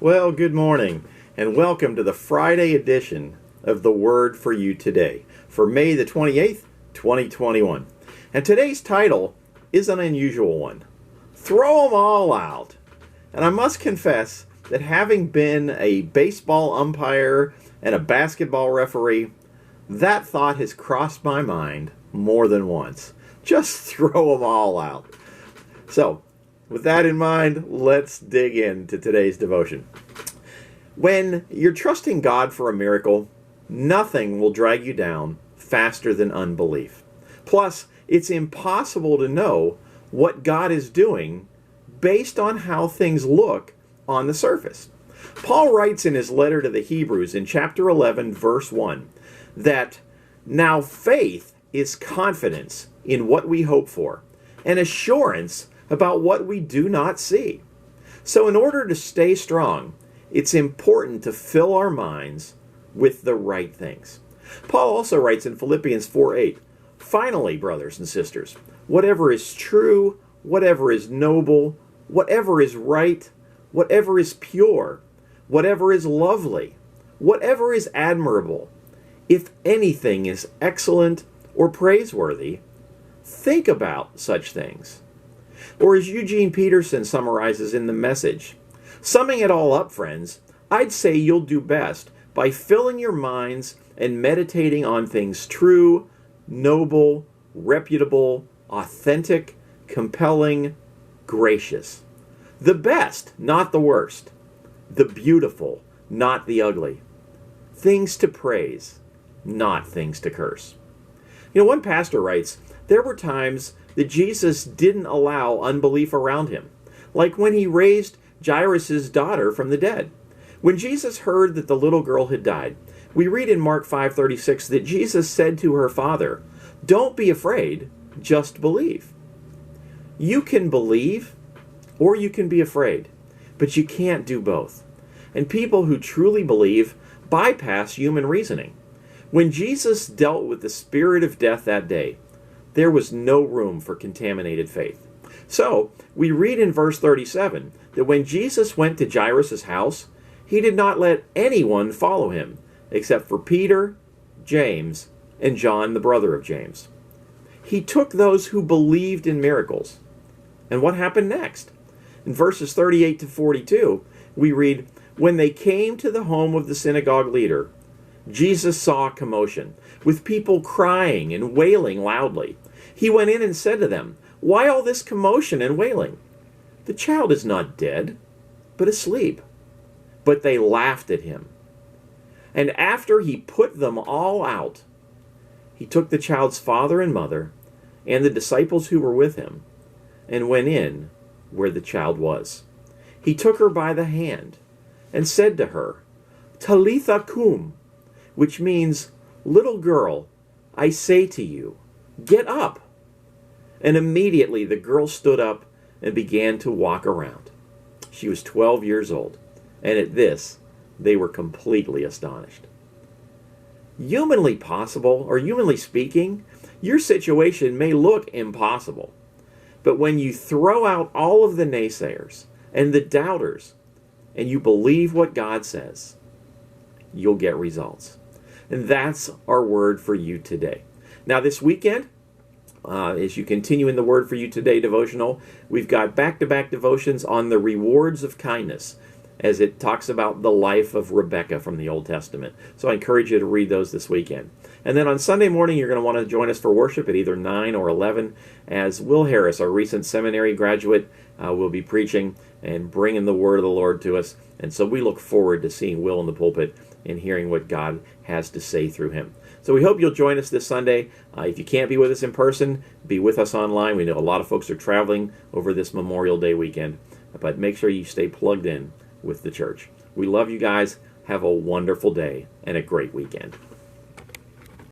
Well, good morning, and welcome to the Friday edition of the Word for You Today for May the 28th, 2021. And today's title is an unusual one. Throw 'em all out. And I must confess that having been a baseball umpire and a basketball referee, that thought has crossed my mind more than once. Just throw 'em all out. So, with that in mind, let's dig into today's devotion. When you're trusting God for a miracle, nothing will drag you down faster than unbelief. Plus, it's impossible to know what God is doing based on how things look on the surface. Paul writes in his letter to the Hebrews in chapter 11, verse 1, that now faith is confidence in what we hope for, and assurance about what we do not see. So in order to stay strong, it's important to fill our minds with the right things. Paul also writes in Philippians 4:8, finally, brothers and sisters, whatever is true, whatever is noble, whatever is right, whatever is pure, whatever is lovely, whatever is admirable, if anything is excellent or praiseworthy, think about such things. Or as Eugene Peterson summarizes in The Message, summing it all up, friends, I'd say you'll do best by filling your minds and meditating on things true, noble, reputable, authentic, compelling, gracious. The best, not the worst. The beautiful, not the ugly. Things to praise, not things to curse. You know, one pastor writes, there were times that Jesus didn't allow unbelief around him, like when he raised Jairus' daughter from the dead. When Jesus heard that the little girl had died, we read in Mark 5:36 that Jesus said to her father, don't be afraid, just believe. You can believe or you can be afraid, but you can't do both. And people who truly believe bypass human reasoning. When Jesus dealt with the spirit of death that day, there was no room for contaminated faith. So, we read in verse 37 that when Jesus went to Jairus' house, he did not let anyone follow him, except for Peter, James, and John, the brother of James. He took those who believed in miracles. And what happened next? In verses 38 to 42, we read, when they came to the home of the synagogue leader, Jesus saw a commotion, with people crying and wailing loudly. He went in and said to them, why all this commotion and wailing? The child is not dead, but asleep. But they laughed at him. And after he put them all out, he took the child's father and mother and the disciples who were with him and went in where the child was. He took her by the hand and said to her, Talitha cum, which means, little girl, I say to you, get up. And immediately the girl stood up and began to walk around. She was 12 years old, and at this, they were completely astonished. Humanly possible, or humanly speaking, your situation may look impossible. But when you throw out all of the naysayers and the doubters, and you believe what God says, you'll get results. And that's our word for you today. Now this weekend, as you continue in the Word for You Today devotional, we've got back-to-back devotions on the rewards of kindness as it talks about the life of Rebecca from the Old Testament. So I encourage you to read those this weekend. And then on Sunday morning, you're going to want to join us for worship at either 9 or 11 as Will Harris, our recent seminary graduate, will be preaching and bringing the Word of the Lord to us. And so we look forward to seeing Will in the pulpit and hearing what God has to say through him. So we hope you'll join us this Sunday. If you can't be with us in person, be with us online. We know a lot of folks are traveling over this Memorial Day weekend, but make sure you stay plugged in with the church. We love you guys. Have a wonderful day and a great weekend.